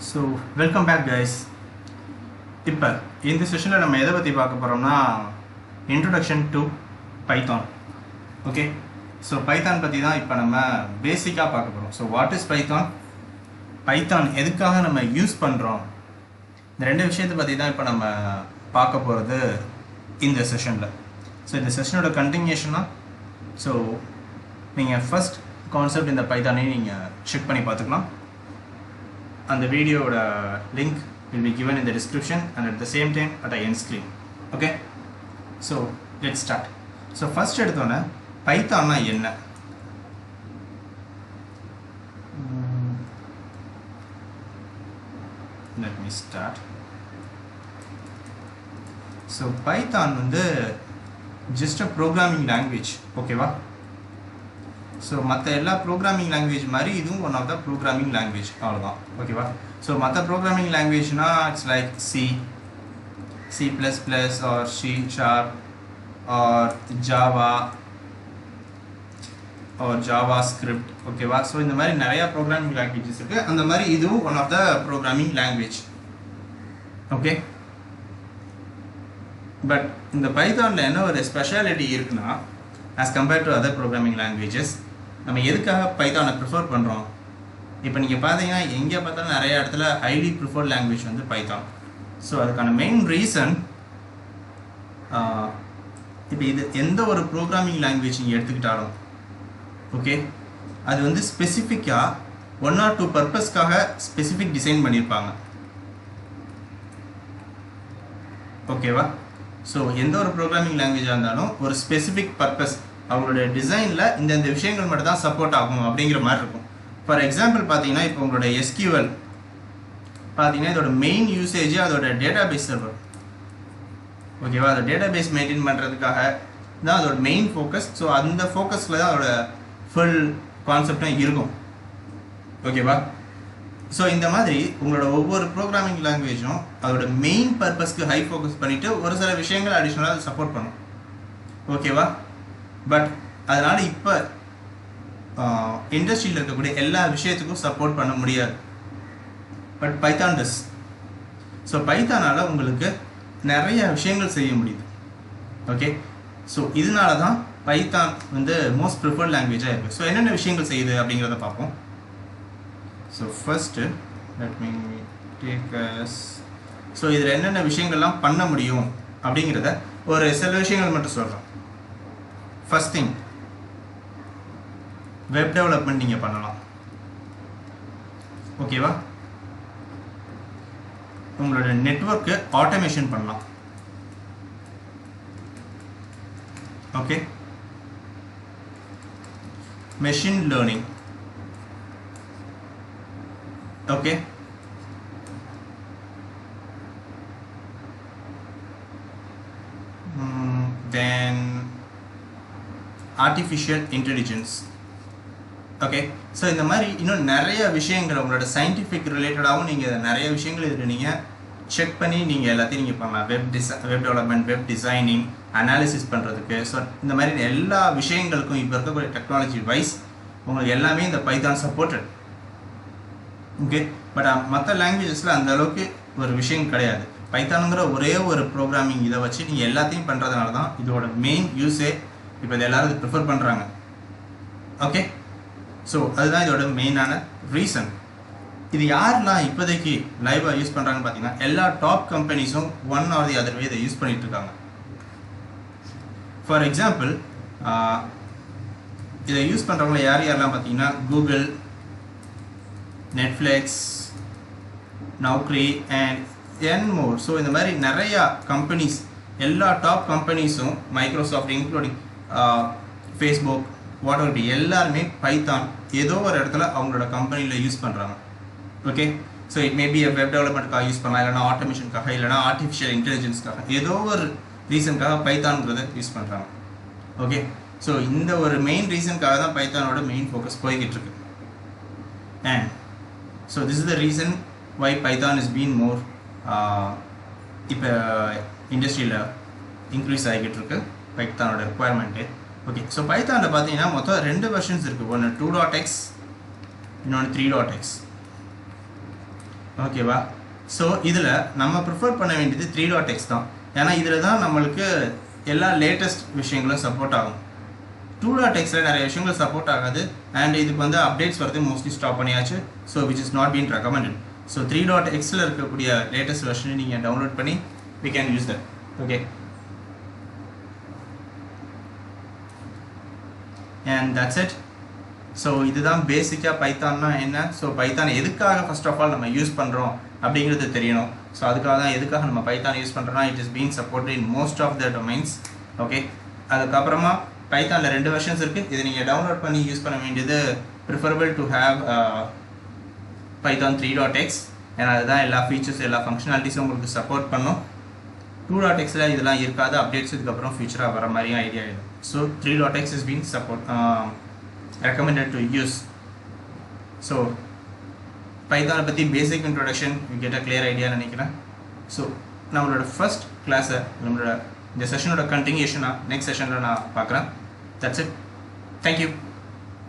So welcome back guys. இப்போ இந்த செஷனில் நம்ம எதை பற்றி பார்க்க போகிறோம்னா introduction to Python. Okay, so Python பற்றி தான் இப்போ நம்ம பேசிக்காக பார்க்க போகிறோம். So what is Python, Python எதுக்காக நம்ம யூஸ் பண்ணுறோம், இந்த ரெண்டு விஷயத்தை பற்றி தான் இப்போ நம்ம பார்க்க போகிறது இந்த செஷனில். ஸோ இந்த செஷனோட கண்டினியூஷனாக ஸோ நீங்கள் ஃபஸ்ட் கான்செப்ட் இந்த பைத்தானையும் நீங்கள் செக் பண்ணி பார்த்துக்கலாம். And the video link will be given in the description and at the same time at the end screen. Okay, so let's start. So first எடுத்தோன்னே பைத்தான்னா என்ன, let me start. So Python வந்து just a programming language. ஓகேவா? So மற்ற எல்லா programming language மாதிரி இதுவும் one of the programming language, அவ்வளோதான். ஓகேவா? ஸோ மற்ற ப்ரோக்ராமிங் லாங்குவேஜ்னால் it's like C++ or C# or Java or JavaScript. ஓகேவா? ஸோ இந்த மாதிரி நிறையா ப்ரோக்ராமிங் லாங்குவேஜஸ் இருக்குது. அந்த மாதிரி இதுவும் ஒன் ஆஃப் த ப்ரோக்ராமிங் லாங்குவேஜ். ஓகே, பட் இந்த பைத்தானில் என்ன ஒரு ஸ்பெஷாலிட்டி இருக்குன்னா, as compared to other programming languages, நம்ம எதுக்காக பைத்தானை ப்ரிஃபர் பண்ணுறோம்? இப்போ நீங்கள் பார்த்தீங்கன்னா எங்கே பார்த்தாலும் நிறைய இடத்துல ஹைலி ப்ரிஃபர்ட் லாங்குவேஜ் வந்து பைத்தான். ஸோ அதுக்கான மெயின் ரீசன், இப்போ இது எந்த ஒரு ப்ரோக்ராமிங் லாங்குவேஜ் நீங்கள் எடுத்துக்கிட்டாலும் ஓகே, அது வந்து ஸ்பெசிஃபிக்காக 1 or 2 பர்பஸ்க்காக ஸ்பெசிஃபிக் டிசைன் பண்ணியிருப்பாங்க. ஓகேவா? ஸோ எந்த ஒரு ப்ரோக்ராமிங் லாங்குவேஜாக இருந்தாலும் ஒரு ஸ்பெசிஃபிக் பர்பஸ், அவங்களோட டிசைனில் இந்தந்த விஷயங்கள் மட்டும் தான் சப்போர்ட் ஆகும் அப்படிங்கிற மாதிரி இருக்கும். ஃபார் எக்ஸாம்பிள் பார்த்தீங்கன்னா, இப்போ உங்களோட SQL பார்த்தீங்கன்னா இதோட மெயின் யூசேஜ் அதோட டேட்டாபேஸ் சர்வர். ஓகேவா? அந்த டேட்டாபேஸ் மெயின்டைன் பண்ணுறதுக்காக தான் அதோட மெயின் ஃபோக்கஸ். ஸோ அந்த ஃபோக்கஸில் தான் அதோட ஃபுல் கான்செப்டும் இருக்கும். ஓகேவா? ஸோ இந்த மாதிரி உங்களோட ஒவ்வொரு ப்ரோக்ராமிங் லாங்குவேஜும் அதோட மெயின் பர்பஸ்க்கு ஹை ஃபோக்கஸ் பண்ணிவிட்டு ஒரு சில விஷயங்கள் அடிஷ்னலாக அதை சப்போர்ட் பண்ணும். ஓகேவா? பட் அதனால் இப்போ இண்டஸ்ட்ரியில் இருக்கக்கூடிய எல்லா விஷயத்துக்கும் சப்போர்ட் பண்ண முடியாது. But Python does. ஸோ பைத்தானால் உங்களுக்கு நிறைய விஷயங்கள் செய்ய முடியுது. ஓகே, ஸோ இதனால தான் பைத்தான் வந்து மோஸ்ட் ப்ரிஃபர்ட் லாங்குவேஜாக இருக்குது. ஸோ என்னென்ன விஷயங்கள் செய்யுது அப்படிங்கிறத பார்ப்போம். So first let me take as, so இதில் என்னென்ன விஷயங்கள்லாம் பண்ண முடியும் அப்படிங்கிறத ஒரு சில விஷயங்கள் மட்டும் சொல்கிறேன். ஃபர்ஸ்ட் திங், வெப் டெவலப்மெண்ட் நீங்கள் பண்ணலாம். ஓகேவா? உங்களோட நெட்வொர்க்கு ஆட்டோமேஷன் பண்ணலாம். Okay, machine learning. Okay, then artificial intelligence. Okay, so இந்த மாதிரி இன்னும் நிறைய விஷயங்கள் உங்களோட சயின்டிஃபிக் ரிலேட்டடாகவும் நீங்கள் நிறைய விஷயங்கள் இதில் நீங்கள் செக் பண்ணி நீங்கள் எல்லாத்தையும் நீங்கள் பண்ணலாம். Web development, web designing, analysis பண்ணுறதுக்கு. ஸோ இந்த மாதிரி எல்லா விஷயங்களுக்கும் இப்போ இருக்கக்கூடிய டெக்னாலஜி வைஸ் உங்களுக்கு எல்லாமே இந்த பைத்தான் சப்போர்ட்டட். ஓகே, பட் மற்ற லாங்குவேஜஸில் அந்த அளவுக்கு ஒரு விஷயம் கிடையாது. பைத்தானுங்கிற ஒரே ஒரு ப்ரோக்ராமிங் இதை வச்சு நீங்கள் எல்லாத்தையும் பண்ணுறதுனால தான் இதோட மெயின் யூஸே இப்போ இது எல்லோரும் இது ப்ரிஃபர் பண்ணுறாங்க. ஓகே, ஸோ அதுதான் இதோட மெயினான ரீசன். இது யாரெல்லாம் இப்போதைக்கு லைவாக யூஸ் பண்ணுறாங்கன்னு பார்த்தீங்கன்னா, எல்லா டாப் கம்பெனிஸும் one or the other way இதை யூஸ் பண்ணிகிட்டு இருக்காங்க. ஃபார் எக்ஸாம்பிள், இதை யூஸ் பண்ணுறவங்கள யாரெல்லாம் பார்த்தீங்கன்னா, Google, Netflix, Naukri and n more. So இந்த மாதிரி நிறையா கம்பெனிஸ், எல்லா டாப் கம்பெனிஸும், மைக்ரோசாஃப்ட் இன்க்ளூடிங் ஃபேஸ்புக், வாட்எவர், எல்லாருமே பைத்தான் ஏதோ ஒரு இடத்துல அவங்களோட கம்பெனியில் யூஸ் பண்ணுறாங்க. Okay, so it maybe web டெவலப்மெண்ட்காக யூஸ் பண்ணலாம், இல்லைனா ஆட்டோமேஷனுக்காக, இல்லைனா ஆர்டிஃபிஷியல் இன்டெலிஜென்ஸ்க்காக, ஏதோ ஒரு ரீசனுக்காக பைத்தான்கிறத யூஸ் பண்ணுறாங்க. ஓகே, ஸோ இந்த ஒரு மெயின் ரீசனுக்காக தான் பைத்தானோட மெயின் ஃபோக்கஸ் போய்கிட்டு இருக்கு. And so this is the reason why Python has been more இப்போ இண்டஸ்ட்ரியில் இன்க்ரீஸ் ஆகிட்டு இருக்கு பைத்தானோட ரெக்குவயர்மெண்ட்டு. ஓகே, ஸோ பைத்தானில் பார்த்தீங்கன்னா மொத்தம் 2 வெர்ஷன்ஸ் இருக்குது. ஒன்று 2.x, இன்னொன்று 3.x. ஓகேவா? ஸோ இதில் நம்ம ப்ரிஃபர் பண்ண வேண்டியது 3.x தான். ஏன்னா இதில் தான் நம்மளுக்கு எல்லா லேட்டஸ்ட் விஷயங்களும் சப்போர்ட் ஆகும். 2.xல நிறைய விஷயங்கள் சப்போர்ட் ஆகாது அண்ட் இதுக்கு வந்து அப்டேட்ஸ் வரது மோஸ்ட்லி ஸ்டாப் பண்ணியாச்சு. So which is not been recommended. So 3.xல இருக்கக்கூடிய லேட்டஸ்ட் வெர்ஷனை நீங்கள் டவுன்லோட் பண்ணி we can use that. Okay, and that's it. So இதுதான் பேசிக்காக பைத்தான்னா என்ன, ஸோ பைத்தான் எதுக்காக ஃபர்ஸ்ட் ஆஃப் ஆல் நம்ம யூஸ் பண்ணுறோம் அப்படிங்கிறது தெரியணும். ஸோ அதுக்காக தான் எதுக்காக நம்ம பைத்தான் யூஸ் பண்ணுறோம்னா it is been supported in most of the domains. Okay, அதுக்கப்புறமா பைத்தானில் 2 வெர்ஷன்ஸ் இருக்குது. இதை நீங்கள் டவுன்லோட் பண்ணி யூஸ் பண்ண வேண்டியது preferable to have Python 3.x. ஏன்னா அதுதான் எல்லா ஃபீச்சர்ஸ் எல்லா ஃபங்க்ஷனாலிட்டிஸும் உங்களுக்கு சப்போர்ட் பண்ணும். 2.xல இதெல்லாம் இருக்காது, அப்டேட்ஸ் இதுக்கப்புறம் ஃபியூச்சராக வர மாதிரியும் ஐடியா இல்லை. So 3.x is being recommended to use. So பைத்தானை பற்றி basic introduction you get a clear idea நினைக்கிறேன். ஸோ நம்மளோட ஃபர்ஸ்ட் கிளாஸை நம்மளோட இந்த செஷனோட கண்டினியூஷனாக நெக்ஸ்ட் செஷனில் நான் பார்க்குறேன். That's it. தேங்க்யூ.